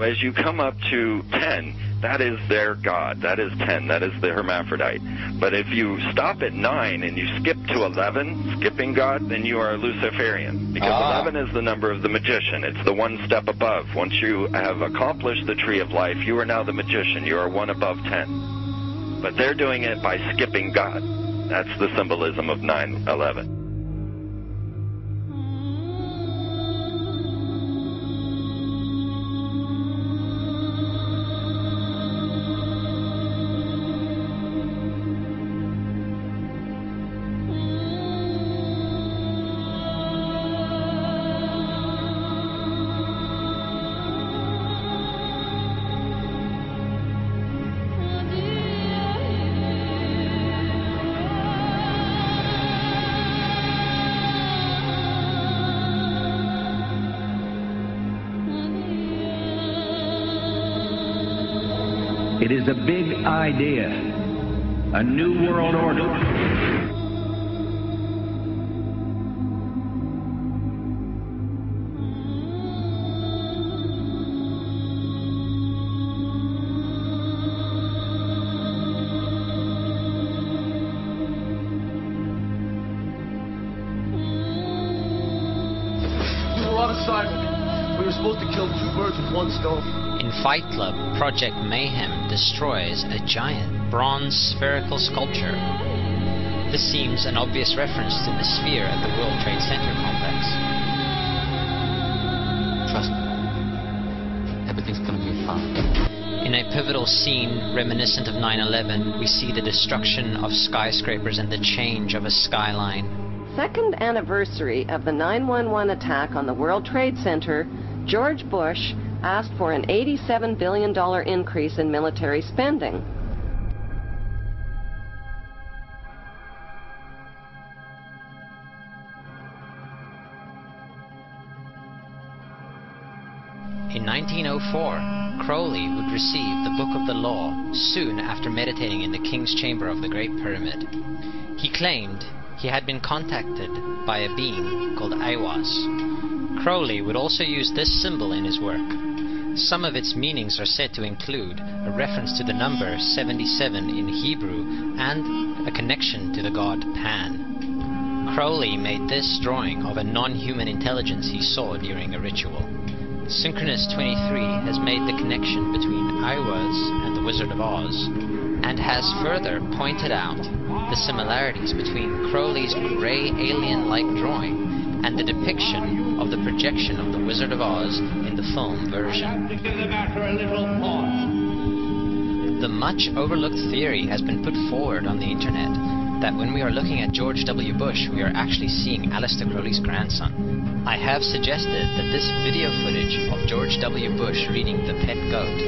As you come up to 10, that is their god. That is 10. That is the hermaphrodite. But if you stop at 9 and you skip to 11, skipping god, then you are a Luciferian. Because 11 is the number of the magician. It's the one step above. Once you have accomplished the tree of life, you are now the magician. You are one above 10. But they're doing it by skipping god. That's the symbolism of 9/11. It is a big idea, a new world order. We were on assignment. We were supposed to kill 2 birds with 1 stone. In Fight Club, Project Mayhem destroys a giant bronze spherical sculpture. This seems an obvious reference to the sphere at the World Trade Center complex. Trust me. Everything's gonna be fine. In a pivotal scene reminiscent of 9/11, we see the destruction of skyscrapers and the change of a skyline. Second anniversary of the 9/11 attack on the World Trade Center, George Bush asked for an $87 billion increase in military spending. In 1904, Crowley would receive the Book of the Law soon after meditating in the King's Chamber of the Great Pyramid. He claimed he had been contacted by a being called Aiwass. Crowley would also use this symbol in his work. Some of its meanings are said to include a reference to the number 77 in Hebrew and a connection to the god Pan. Crowley made this drawing of a non-human intelligence he saw during a ritual. Synchronous 23 has made the connection between Aiwass and the Wizard of Oz, and has further pointed out the similarities between Crowley's grey alien-like drawing and the depiction of the projection of the Wizard of Oz in the film version. The much overlooked theory has been put forward on the internet that when we are looking at George W. Bush, we are actually seeing Aleister Crowley's grandson. I have suggested that this video footage of George W. Bush reading The Pet Goat,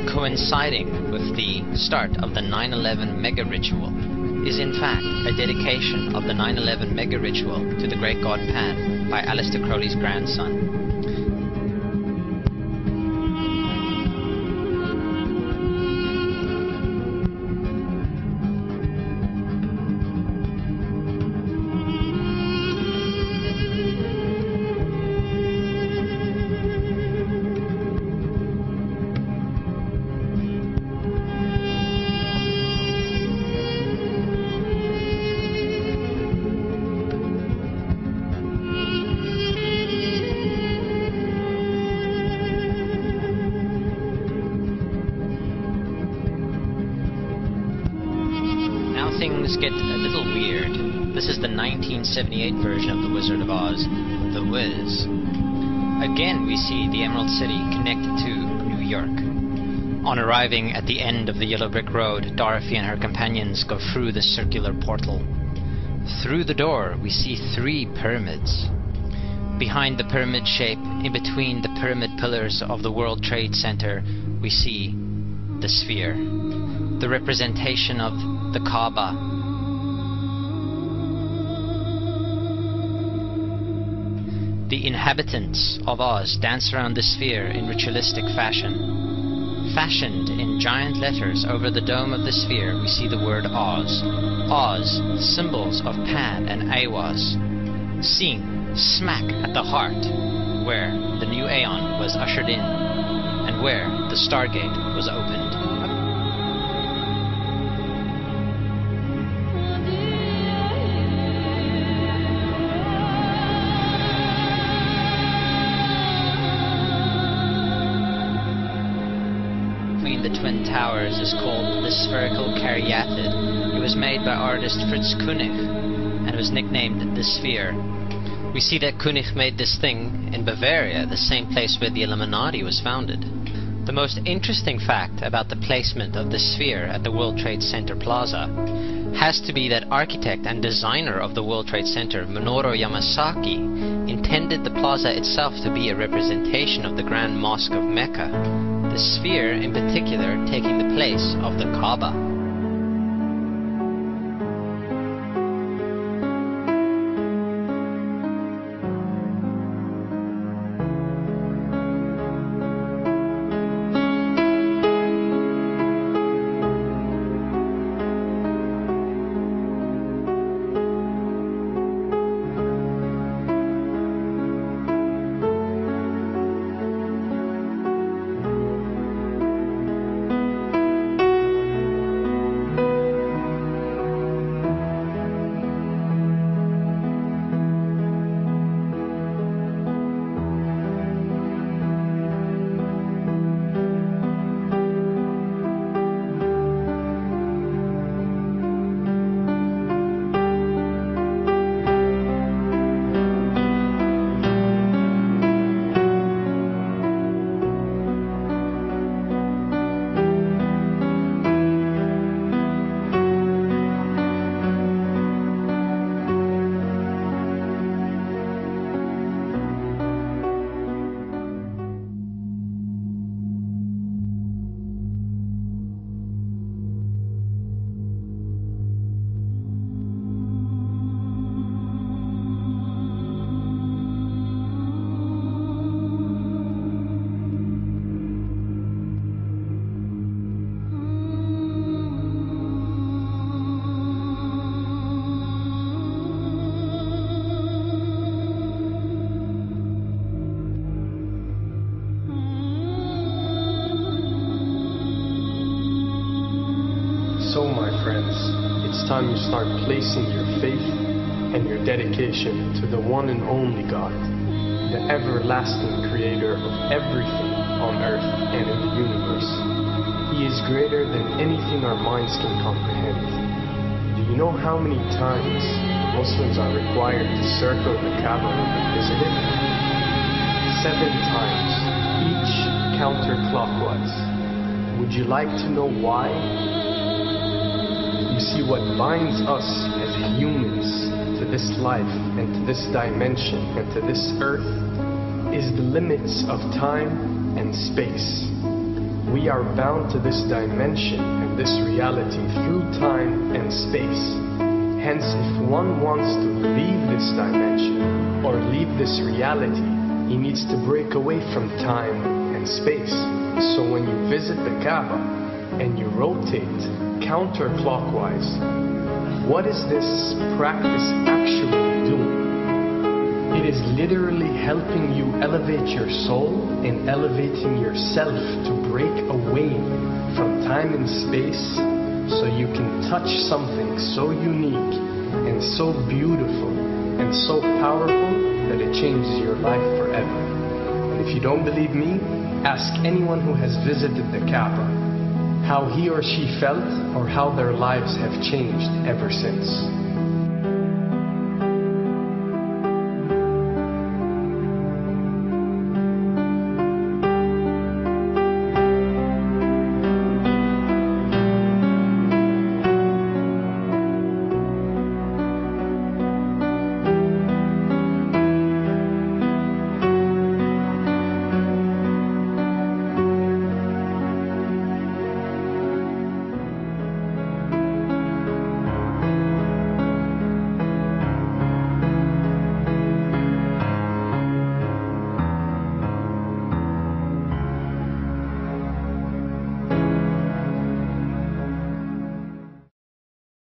coinciding with the start of the 9/11 mega ritual, is in fact a dedication of the 9/11 mega ritual to the great god Pan by Aleister Crowley's grandson. Things get a little weird. This is the 1978 version of The Wizard of Oz, The Wiz. Again we see the Emerald City connected to New York. On arriving at the end of the Yellow Brick Road, Dorothy and her companions go through the circular portal. Through the door we see 3 pyramids. Behind the pyramid shape, in between the pyramid pillars of the World Trade Center, we see the sphere, the representation of the Kaaba. The inhabitants of Oz dance around the sphere in ritualistic fashion. Fashioned in giant letters over the dome of the sphere, we see the word Oz. Oz, symbols of Pan and Aiwass, seen smack at the heart where the new Aeon was ushered in, and and where the Stargate was opened. Between the Twin Towers is called the Spherical Caryatid. It was made by artist Fritz Koenig and was nicknamed the Sphere. We see that Koenig made this thing in Bavaria, the same place where the Illuminati was founded. The most interesting fact about the placement of the Sphere at the World Trade Center Plaza has to be that architect and designer of the World Trade Center, Minoru Yamasaki, intended the plaza itself to be a representation of the Grand Mosque of Mecca, the Sphere in particular taking the place of the Kaaba. So, my friends, it's time you start placing your faith and your dedication to the one and only God, the everlasting creator of everything on earth and in the universe. He is greater than anything our minds can comprehend. Do you know how many times Muslims are required to circle the Kaaba and visit it? 7 times, each counterclockwise. Would you like to know why? You see, what binds us as humans to this life and to this dimension and to this earth is the limits of time and space. We are bound to this dimension and this reality through time and space. Hence, if one wants to leave this dimension or leave this reality, he needs to break away from time and space. So when you visit the Kaaba and you rotate counterclockwise, what is this practice actually doing? It is literally helping you elevate your soul and elevating yourself to break away from time and space so you can touch something so unique and so beautiful and so powerful that it changes your life forever. And if you don't believe me, ask anyone who has visited the Kaaba how he or she felt or how their lives have changed ever since.